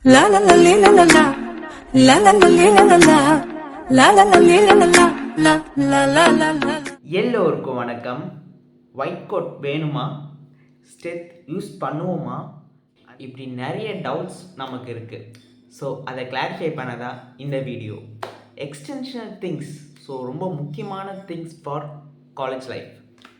La la la li la la la la la la li la la la la la la li la la la la la la la la. எல்லோருக்கும் வணக்கம். White code வேணுமா, steth use பண்ணுவோமா, இப்படி நிறைய doubts நமக்கு இருக்குது. So அதை clarify பண்ணதா இந்த வீடியோ. எக்ஸ்டென்ஷனல் திங்ஸ், ஸோ ரொம்ப முக்கியமான things for college life.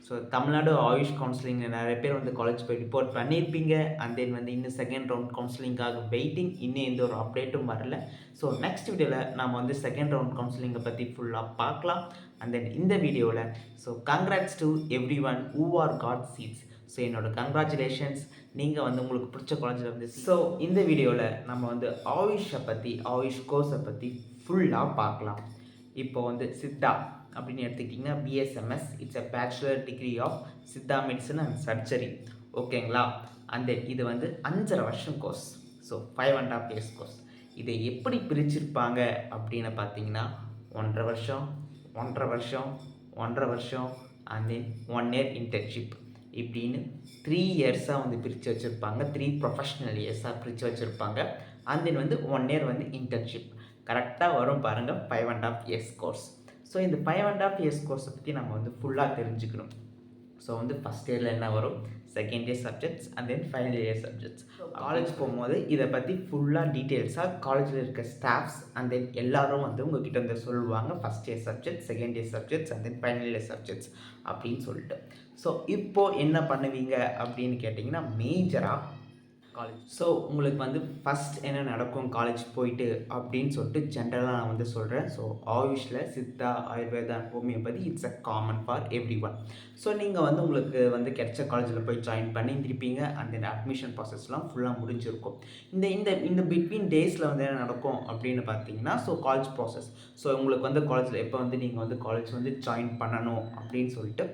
So Tamil Nadu AYUSH கவுன்சிலிங்கில் நிறைய பேர் வந்து காலேஜ் போய் ரிப்போர்ட் பண்ணியிருப்பீங்க. அண்ட் தென் வந்து இன்னும் செகண்ட் ரவுண்ட் கவுன்சிலிங்காக வெயிட்டிங். இன்னும் எந்த ஒரு அப்டேட்டும் வரல. ஸோ நெக்ஸ்ட் வீடியோவில் நம்ம வந்து செகண்ட் ரவுண்ட் கவுன்சிலிங்கை பற்றி ஃபுல்லாக பார்க்கலாம். அண்ட் தென் இந்த வீடியோவில் so congrats to everyone who are got seats. So என்னோட கங்க்ராச்சுலேஷன்ஸ், நீங்கள் வந்து உங்களுக்கு பிடிச்ச காலேஜில் வந்து. ஸோ இந்த வீடியோவில் நம்ம வந்து ஆயுஷை பற்றி, ஆயுஷ் கோர்ஸை பற்றி ஃபுல்லாக பார்க்கலாம். இப்போ வந்து சித்தா அப்படின்னு எடுத்துக்கிட்டிங்கன்னா BSMS, it's a bachelor degree of Siddha medicine and surgery. ஓகேங்களா? அண்ட் தென் இது வந்து 5.5 வருஷம் கோர்ஸ். So 5.5 years course. இதை எப்படி பிரிச்சிருப்பாங்க அப்படின்னு பார்த்தீங்கன்னா 1.5 வருஷம், 1.5 வருஷம், 1.5 வருஷம், அண்ட் தென் 1 year இன்டர்ன்ஷிப், இப்படின்னு 3 yearsஸாக வந்து பிரித்து வச்சுருப்பாங்க. 3 ப்ரொஃபஷ்னல் இயர்ஸாக பிரித்து வச்சுருப்பாங்க. அண்ட் தென் வந்து 1 year வந்து இன்டர்ன்ஷிப். கரெக்டாக வரும் பாருங்கள், 5.5 years கோர்ஸ். ஸோ இந்த 5.5 years கோர்ஸை பற்றி நம்ம வந்து ஃபுல்லாக தெரிஞ்சுக்கணும். ஸோ வந்து ஃபஸ்ட் இயரில் என்ன வரும், second year subjects, and then final year subjects. College போகும்போது இதை பற்றி ஃபுல்லாக டீட்டெயில்ஸாக காலேஜில் இருக்க ஸ்டாஃப்ஸ் அண்ட் தென் எல்லோரும் வந்து உங்ககிட்ட வந்து சொல்லுவாங்க. First year subjects, second year subjects, and then final year subjects அப்படின்னு சொல்லிட்டு. ஸோ இப்போது என்ன பண்ணுவீங்க அப்படின்னு கேட்டிங்கன்னா மேஜராக காலேஜ். ஸோ உங்களுக்கு வந்து ஃபஸ்ட் என்ன நடக்கும் காலேஜ் போயிட்டு அப்படின்னு சொல்லிட்டு ஜென்ரலாக நான் வந்து சொல்கிறேன். ஸோ ஆயுஷில் Siddha, Ayurveda, homeopathy it's a common for everyone. So நீங்கள் வந்து உங்களுக்கு வந்து கிடைச்ச காலேஜில் போய் ஜாயின் பண்ணியிருப்பீங்க. அண்ட் தென் அட்மிஷன் ப்ராசஸ்லாம் ஃபுல்லாக முடிஞ்சிருக்கும். இந்த இந்த இந்த பிட்வீன் டேஸில் வந்து என்ன நடக்கும் அப்படின்னு பார்த்தீங்கன்னா, ஸோ காலேஜ் ப்ராசஸ். ஸோ உங்களுக்கு வந்து காலேஜில் எப்போ வந்து நீங்கள் வந்து காலேஜ் வந்து ஜாயின் பண்ணணும் அப்படின்னு சொல்லிட்டு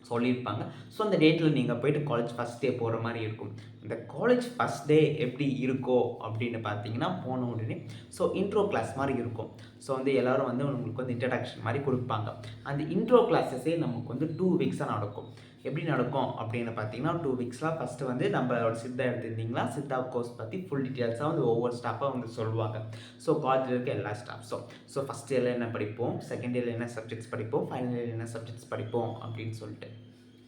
சொல்லியிருப்பாங்க. ஸோ அந்த டேட்டில் நீங்கள் போய்ட்டு காலேஜ் ஃபஸ்ட் டே போகிற மாதிரி இருக்கும். இந்த காலேஜ் ஃபஸ்ட் டே எப்படி இருக்கோ அப்படின்னு பார்த்தீங்கன்னா, போன உடனே ஸோ இன்ட்ரோ கிளாஸ் மாதிரி இருக்கும். ஸோ வந்து எல்லோரும் வந்து உங்களுக்கு வந்து இன்ட்ரடக்ஷன் மாதிரி கொடுப்பாங்க. அந்த இன்ட்ரோ கிளாஸஸே நமக்கு வந்து 2 weeksஸாக நடக்கும். எப்படி நடக்கும் அப்படின்னு பார்த்தீங்கன்னா, 2 weeksலாம் ஃபஸ்ட்டு வந்து நம்மளோட சித்தா எடுத்துருந்தீங்களா, சித்தா கோர்ஸ் பற்றி ஃபுல் டீட்டெயில்ஸாக வந்து ஒவ்வொரு ஸ்டாஃபாக வந்து சொல்லுவாங்க. ஸோ காலேஜில் இருக்க எல்லா ஸ்டாஃப்ஸும் ஸோ ஃபஸ்ட் இயரில் என்ன படிப்போம், செகண்ட் இயரில் என்ன சப்ஜெக்ட்ஸ் படிப்போம், ஃபைனல் இயரில் என்ன சப்ஜெக்ட்ஸ் படிப்போம் அப்படின்னு சொல்லிட்டு.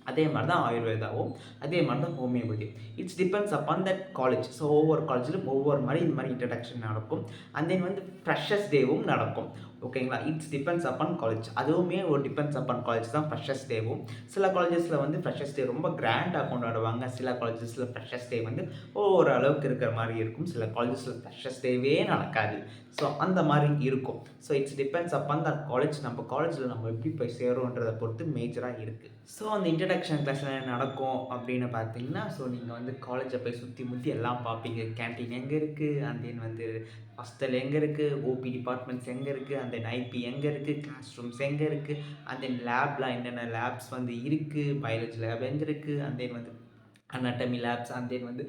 அதே மாதிரி தான் ஆயுர்வேதாவும், அதே மாதிரி தான் homeopathy. It's depends upon that college. So ஒவ்வொரு காலேஜிலும் ஒவ்வொரு மாதிரி இந்த மாதிரி இன்ட்ரடக்ஷன் நடக்கும். அண்ட் தென் வந்து ஃப்ரெஷர்ஸ் டேவும் நடக்கும். ஓகேங்களா? It's depends upon college. அதுவுமே ஒரு டிபெண்ட்ஸ் அப்பான் காலேஜ் தான் ஃப்ரெஷர்ஸ் டேவும். சில காலேஜஸில் வந்து ஃப்ரெஷர்ஸ் டே ரொம்ப கிராண்டாக கொண்டாடுவாங்க. சில காலேஜஸில் ஃப்ரெஷர்ஸ் டே வந்து ஒவ்வொரு அளவுக்கு இருக்கிற மாதிரி இருக்கும். சில காலேஜஸில் ஃப்ரெஷர்ஸ் டேவே நடக்காது. ஸோ அந்த மாதிரி இருக்கும். So it's depends upon that college. நம்ம காலேஜில் நம்ம எப்படி போய் சேரோன்றதை பொறுத்து மேஜராக இருக்குது. ஸோ அந்த இன்ட்ரடக்ஷன் கிளாஸில் நடக்கும் அப்படின்னு பார்த்தீங்கன்னா, ஸோ நீங்கள் வந்து காலேஜை போய் சுற்றி முற்றி எல்லாம் பார்ப்பீங்க. கேன்டீன் எங்கே இருக்குது, அண்ட் தென் வந்து ஹாஸ்டல் எங்கே இருக்குது, ஓபி டிபார்ட்மெண்ட்ஸ் எங்கே இருக்குது, அண்ட் தென் ஐபி எங்கே இருக்குது, கிளாஸ் ரூம்ஸ் எங்கே இருக்குது, அண்ட் தென் லேப்லாம் என்னென்ன லேப்ஸ் வந்து இருக்குது, பயாலஜி லேப் எங்கே இருக்குது, அண்ட் தென் வந்து அனாட்டமி லேப்ஸ், அண்ட் தென் வந்து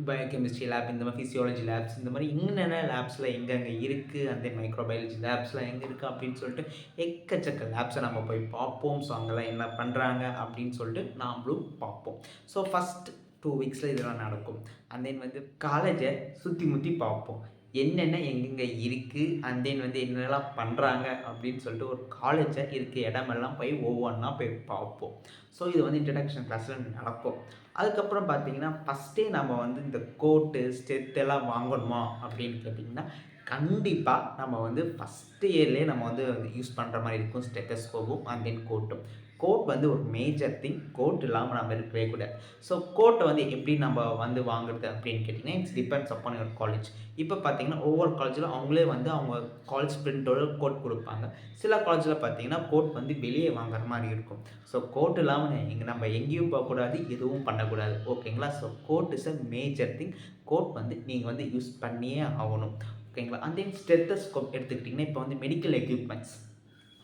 பயோகெமிஸ்ட்ரி லேப், இந்த மாதிரி ஃபிசியாலஜி லேப்ஸ், இந்த மாதிரி என்னென்ன லேப்ஸில் எங்கெங்கே இருக்குது, அண்ட் தென் மைக்ரோபயாலஜி லேப்ஸ்லாம் எங்கே இருக்குது அப்படின்னு சொல்லிட்டு எக்கச்சக்க லேப்ஸை நம்ம போய் பார்ப்போம். ஸோ அங்கெல்லாம் என்ன பண்ணுறாங்க அப்படின்னு சொல்லிட்டு நாமளும் பார்ப்போம். ஸோ ஃபஸ்ட் 2 weeksல இதெல்லாம் நடக்கும். அண்ட் தென் வந்து காலேஜை சுற்றி முற்றி பார்ப்போம். என்னென்ன எங்கெங்கே இருக்குது, அண்ட் தென் வந்து என்னென்னலாம் பண்ணுறாங்க அப்படின்னு சொல்லிட்டு ஒரு காலேஜை இருக்க இடமெல்லாம் போய் ஒவ்வொன்றா போய் பார்ப்போம். ஸோ இது வந்து இன்ட்ரடக்ஷன் கிளாஸில் நடக்கும். அதுக்கப்புறம் பார்த்தீங்கன்னா, ஃபஸ்ட்டே நம்ம வந்து இந்த கோட்டு, ஸ்டெத் எல்லாம் வாங்கணுமா அப்படின்னு கேட்டிங்கன்னா, கண்டிப்பாக நம்ம வந்து ஃபஸ்ட் இயர்லேயே நம்ம வந்து யூஸ் பண்ணுற மாதிரி இருக்கும் ஸ்டெத்தஸ்கோப்பும் அண்ட் தென் கோட்டும். கோட் வந்து ஒரு மேஜர் திங். கோட் இல்லாமல் நம்ம இருக்கவே கூடாது. ஸோ கோட்டை வந்து எப்படி நம்ம வந்து வாங்குறது அப்படின்னு கேட்டிங்கன்னா, it's depends upon your college. இப்போ பார்த்தீங்கன்னா ஒவ்வொரு காலேஜில் அவங்களே வந்து அவங்க காலேஜ் பிரிண்டோட கோட் கொடுப்பாங்க. சில காலேஜில் பார்த்தீங்கன்னா கோட் வந்து வெளியே வாங்குற மாதிரி இருக்கும். ஸோ கோட் இல்லாமல் நம்ம எங்கேயும் போகக்கூடாது, எதுவும் பண்ணக்கூடாது. ஓகேங்களா? So code is a major thing. Code வந்து நீங்கள் வந்து யூஸ் பண்ணியே ஆகணும். ஓகேங்களா? அண்ட் தென் ஸ்டெத்தஸ்கோப் எடுத்துக்கிட்டிங்கன்னா, இப்போ வந்து medical equipments.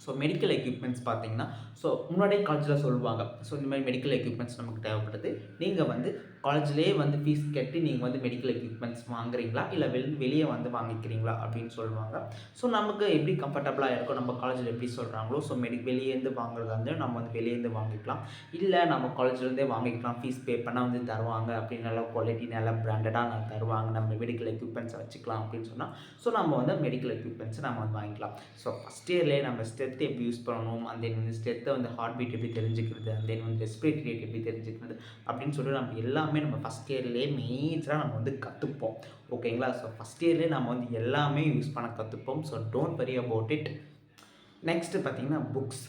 So medical equipments பார்த்தீங்கன்னா, ஸோ முன்னாடியே காலேஜில் சொல்லுவாங்க. ஸோ இந்த மாதிரி மெடிக்கல் எக்யூப்மெண்ட்ஸ் நமக்கு தேவைப்படுது. நீங்கள் வந்து காலேஜ்லேயே வந்து ஃபீஸ் கட்டி நீங்கள் வந்து மெடிக்கல் எக்யூப்மெண்ட்ஸ் வாங்குறீங்களா, இல்லை வெளியே வந்து வாங்கிக்கிறீங்களா அப்படின்னு சொல்லுவாங்க. ஸோ நமக்கு எப்படி கம்ஃபர்டபுளாக இருக்கும், நம்ம காலேஜில் எப்படி சொல்கிறாங்களோ, ஸோ வெளியேருந்து வாங்குறதா வந்து நம்ம வந்து வெளியேருந்து வாங்கிக்கலாம். இல்லை நம்ம காலேஜ்லேருந்தே வாங்கிக்கலாம், ஃபீஸ் பே பண்ணால் வந்து தருவாங்க அப்படின்னு நல்லா குவாலிட்டி நல்லா பிராண்டடாக தருவாங்க, நம்ம மெடிக்கல் எக்யூப்மெண்ட்ஸை வச்சுக்கலாம் அப்படின்னு சொன்னால், ஸோ நம்ம வந்து மெடிக்கல் எக்யூப்மெண்ட்ஸை நம்ம வந்து வாங்கிக்கலாம். ஸோ ஃபஸ்ட் இயர்லேயே நம்ம ஸ்ட்ரென்த் எப்படி யூஸ் பண்ணணும், அந்த வந்து ஸ்ட்ரென்த்தை வந்து ஹார்ட் பீட் எப்படி தெரிஞ்சுக்கிறது, அந்த வந்து ரெஸ்பிரேட்டரி ரேட் எப்படி தெரிஞ்சுக்கிறது அப்படின்னு சொல்லிட்டு நம்ம எல்லாமே நம்ம ஃபஸ்ட் இயர்லேயே மேஜராக நம்ம வந்து கற்றுப்போம். ஓகேங்களா? ஸோ ஃபஸ்ட் இயர்லேயே நம்ம வந்து எல்லாமே யூஸ் பண்ண கற்றுப்போம். So don't worry about it. Next பார்த்தீங்கன்னா புக்ஸ்.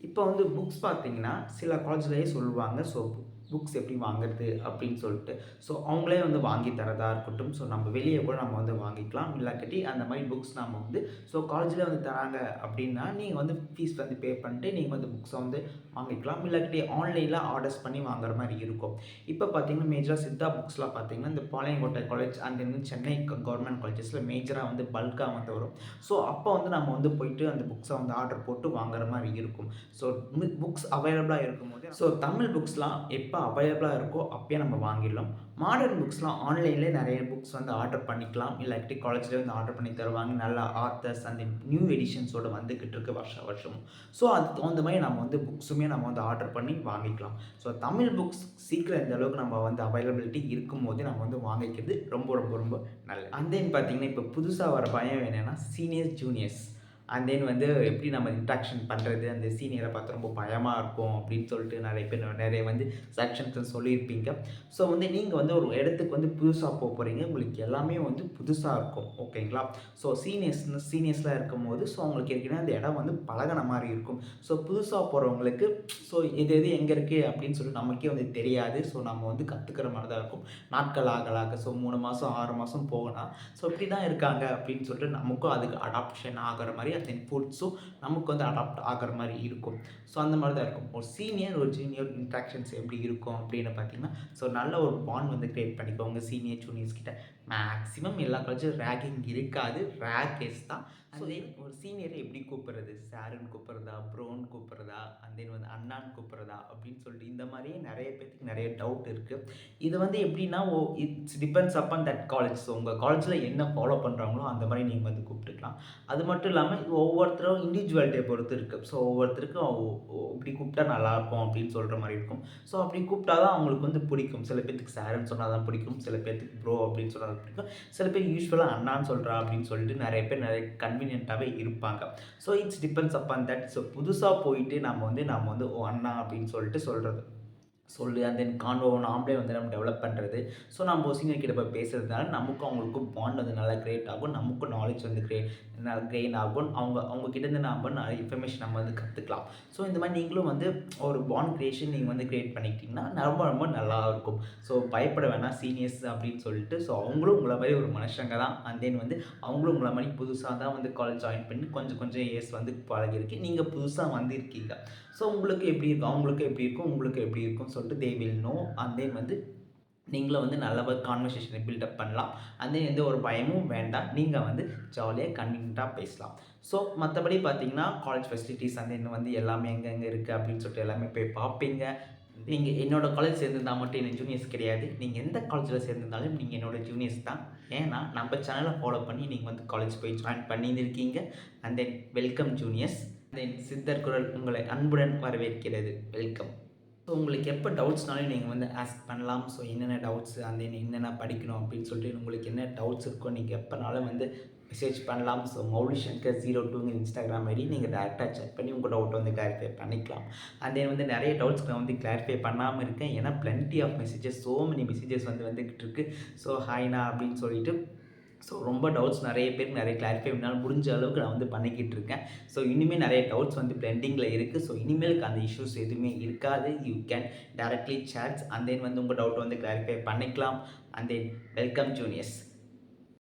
இப்போ வந்து புக்ஸ் பார்த்தீங்கன்னா சில காலேஜ்லேயே சொல்லுவாங்க. ஸோ புக்ஸ் எப்படி வாங்குறது அப்படின்னு சொல்லிட்டு, ஸோ அவங்களே வந்து வாங்கி தரதா இருக்கட்டும். ஸோ நம்ம வெளியே கூட நம்ம வந்து வாங்கிக்கலாம். இல்லாக்கட்டி அந்த மாதிரி புக்ஸ் நம்ம வந்து ஸோ காலேஜில் வந்து தராங்க அப்படின்னா நீங்கள் வந்து ஃபீஸ் வந்து பே பண்ணிட்டு நீங்கள் வந்து புக்ஸை வந்து வாங்கிக்கலாம். இல்லாக்கட்டி ஆன்லைனில் ஆர்டர்ஸ் பண்ணி வாங்குற மாதிரி இருக்கும். இப்போ பார்த்தீங்கன்னா மேஜராக சித்தா புக்ஸ்லாம் பார்த்தீங்கன்னா இந்த பாளையங்கோட்டை காலேஜ் அந்த வந்து சென்னை கவர்மெண்ட் காலேஜஸில் மேஜராக வந்து பல்காக வந்து வரும். ஸோ அப்போ வந்து நம்ம வந்து போயிட்டு அந்த புக்ஸை வந்து ஆர்டர் போட்டு வாங்குற மாதிரி இருக்கும். ஸோ புக்ஸ் அவைலபிளாக இருக்கும்போது ஸோ தமிழ் புக்ஸ்லாம் எப்போ அவைலபிளாக இருக்கோ அப்பயே நம்ம வாங்கிடலாம். மாடர்ன் புக்ஸ்லாம் ஆன்லைன்லேயே நிறைய புக்ஸ் வந்து ஆர்டர் பண்ணிக்கலாம். இல்லாட்டி காலேஜ்லேயே வந்து ஆர்டர் பண்ணி தருவாங்க. நல்ல ஆத்தர்ஸ் அந்த நியூ எடிஷன்ஸோடு வந்துக்கிட்டு இருக்கு வருஷம். ஸோ அதுக்கு தகுந்த மாதிரி நம்ம வந்து புக்ஸுமே நம்ம வந்து ஆர்டர் பண்ணி வாங்கிக்கலாம். ஸோ தமிழ் புக்ஸ் சீக்கிரம் இந்த அளவுக்கு நம்ம வந்து அவைலபிலிட்டி இருக்கும்போது நம்ம வந்து வாங்கிக்கிறது ரொம்ப ரொம்ப ரொம்ப நல்லது. அண்ட் தென் பார்த்தீங்கன்னா இப்போ புதுசாக வர பயம் என்னென்னா சீனியர்ஸ் ஜூனியர்ஸ் அண்ட் தென் வந்து எப்படி நம்ம இன்ட்ராக்ஷன் பண்ணுறது, அந்த சீனியரை பார்த்து ரொம்ப பயமாக இருக்கும் அப்படின்னு சொல்லிட்டு நிறைய பேர் நிறைய வந்து செக்ஷன்ஸ் சொல்லியிருப்பீங்க. ஸோ வந்து நீங்கள் வந்து ஒரு இடத்துக்கு வந்து புதுசாக போகிறீங்க, உங்களுக்கு எல்லாமே வந்து புதுசாக இருக்கும். ஓகேங்களா? ஸோ சீனியர்ஸ்லாம் இருக்கும்போது ஸோ அவங்களுக்கு ஏற்கனவே அந்த இடம் வந்து பழகின மாதிரி இருக்கும். ஸோ புதுசாக போகிறவங்களுக்கு ஸோ எது எங்கே இருக்குது அப்படின்னு சொல்லிட்டு நமக்கே வந்து தெரியாது. ஸோ நம்ம வந்து கற்றுக்கிற மாதிரி தான் இருக்கும். நாட்கள் ஆகலாக ஸோ 3 மாதம் 6 மாதம் போகலாம். ஸோ இப்படி தான் இருக்காங்க அப்படின்னு சொல்லிட்டு நமக்கும் அதுக்கு அடாப்ஷன் ஆகிற மாதிரி தென் ஃபுட்ஸும் நமக்கு வந்து அடாப்ட் ஆகிற மாதிரி இருக்கும். ஸோ அந்த மாதிரி தான் இருக்கும். ஒரு சீனியர் ஒரு ஜூனியர் இன்ட்ராக்ஷன்ஸ் எப்படி இருக்கும் அப்படின்னு பார்த்தீங்கன்னா ஸோ நல்ல ஒரு பாண்ட் வந்து க்ரியேட் பண்ணிக்கோங்க சீனியர் ஜூனியர்ஸ் கிட்ட. மேக்ஸிமம் எல்லா காலேஜும் ரேகிங் இருக்காது, ரேர் கேஸ் தான். ஸோ ஒரு சீனியரை எப்படி கூப்பிட்றது, சாருன்னு கூப்பிட்றதா, ப்ரோன்னு கூப்பிட்றதா, அண்ட் தென் வந்து அண்ணான்னு கூப்பிட்றதா அப்படின்னு சொல்லிட்டு இந்த மாதிரியே நிறைய பேருக்கு நிறைய டவுட் இருக்குது. இது வந்து எப்படின்னா it's depends upon that college. So உங்கள் காலேஜில் என்ன ஃபாலோ பண்ணுறாங்களோ அந்த மாதிரி நீங்கள் வந்து கூப்பிட்டுக்கலாம். அது மட்டும் இல்லாமல் இது ஒவ்வொருத்தரும் இண்டிவிஜுவாலிட்டியை பொறுத்து இருக்குது. ஸோ ஒவ்வொருத்தருக்கும் இப்படி கூப்பிட்டா நல்லாயிருக்கும் அப்படின்னு சொல்கிற மாதிரி இருக்கும். ஸோ அப்படி கூப்பிட்டா தான் அவங்களுக்கு வந்து பிடிக்கும். சில பேர்த்துக்கு சாருன்னு சொன்னால் தான் பிடிக்கும், சில பேர்த்துக்கு ப்ரோ அப்படின்னு சொன்னால் பிடிக்கும், சில பேர் யூஸ்வலாக அண்ணான்னு சொல்கிறா அப்படின்னு சொல்லிட்டு நிறைய பேர் நிறைய கன்வீனியன்ட்டாகவே இருப்பாங்க. So it's depends upon that. So புதுசாக போயிட்டு நம்ம வந்து ஓ அண்ணா அப்படின்னு சொல்லிட்டு சொல்லு அண்ட் தென் கான்வோ நாமளே வந்து நம்ம டெவலப் பண்ணுறது. ஸோ நம்ம சீனியர் கிட்ட போய் பேசுகிறதுனால நமக்கும் அவங்களுக்கும் பாண்ட் வந்து நல்லா க்ரியேட் ஆகும், நமக்கும் நாலேஜ் வந்து கெயின் ஆகும், அவங்கக்கிட்டேருந்து நம்ம நிறைய இன்ஃபர்மேஷன் நம்ம வந்து கற்றுக்கலாம். ஸோ இந்த மாதிரி நீங்களும் வந்து ஒரு பாண்ட் க்ரியேஷன் நீங்கள் வந்து க்ரியேட் பண்ணிக்கிட்டிங்கன்னா ரொம்ப ரொம்ப நல்லா இருக்கும். ஸோ பயப்பட வேணாம் சீனியர்ஸ் அப்படின்னு சொல்லிட்டு. ஸோ அவங்களும் உங்களை மாதிரி ஒரு மனுஷங்க தான். அண்ட் தென் வந்து அவங்களும் உங்களை மாதிரி புதுசாக தான் வந்து காலேஜ் ஜாயின் பண்ணி கொஞ்சம் இயர்ஸ் வந்து பழகிருக்கு, நீங்கள் புதுசாக வந்திருக்கீங்க. ஸோ உங்களுக்கு எப்படி இருக்கும், அவங்களுக்கு எப்படி இருக்கும், உங்களுக்கு எப்படி இருக்கும் சொல்லிட்டு they will know. And then வந்து நீங்களும் வந்து நல்ல ஒரு கான்வர்சேஷனை பில்டப் பண்ணலாம். அண்ட் தென் எந்த ஒரு பயமும் வேண்டாம், நீங்கள் வந்து ஜாலியாக கன்வீனியண்ட்டாக பேசலாம். ஸோ மற்றபடி பார்த்தீங்கன்னா காலேஜ் ஃபெசிலிட்டிஸ் அந்த இன்னும் வந்து எல்லாமே எங்கெங்கே இருக்குது அப்படின்னு சொல்லிட்டு எல்லாமே போய் பார்ப்பீங்க. நீங்கள் என்னோடய காலேஜ் சேர்ந்துருந்தால் மட்டும் என்ன ஜூனியர்ஸ் கிடையாது, நீங்கள் எந்த காலேஜில் சேர்ந்துருந்தாலும் நீங்கள் என்னோடய ஜூனியர்ஸ் தான். ஏன்னா நம்ம சேனலை ஃபாலோ பண்ணி நீங்கள் வந்து காலேஜ் போய் ஜாயின் பண்ணியிருக்கீங்க. And then welcome juniors. Then சித்தர் குரல் உங்களை அன்புடன் வரவேற்கிறது. வெல்கம். ஸோ உங்களுக்கு எப்போ டவுட்ஸ்னாலும் நீங்கள் வந்து ஆஸ்க் பண்ணலாம். ஸோ என்னென்ன டவுட்ஸ் அந்த என்னென்ன படிக்கணும் அப்படின்னு சொல்லிட்டு உங்களுக்கு என்ன டவுட்ஸ் இருக்கோ நீங்கள் எப்போனாலும் வந்து மெசேஜ் பண்ணலாம். ஸோ maulishankar02 இன்ஸ்டாகிராம் ஐடி நீங்கள் டேரெக்டாக செக் பண்ணி உங்கள் டவுட் வந்து கிளாரிஃபை பண்ணிக்கலாம். அண்ட் தென் வந்து நிறைய டவுட்ஸ் நான் வந்து கிளாரிஃபை பண்ணாமல் இருக்கேன். ஏன்னா plenty of messages, so many messages வந்துக்கிட்டு இருக்குது. ஸோ ஹாய்னா அப்படின்னு சொல்லிட்டு. ஸோ ரொம்ப டவுட்ஸ் நிறைய பேருக்கு நிறைய கிளாரிஃபை பண்ணாலும் முடிஞ்ச அளவுக்கு நான் வந்து பண்ணிக்கிட்டு இருக்கேன். ஸோ இனிமேல் நிறைய டவுட்ஸ் வந்து பெண்டிங்கில் இருக்குது. ஸோ இனிமேலுக்கு அந்த இஷ்யூஸ் எதுவுமே இருக்காது. You can directly shades and then வந்து உங்கள் டவுட் வந்து கிளாரிஃபை பண்ணிக்கலாம். And then welcome juniors.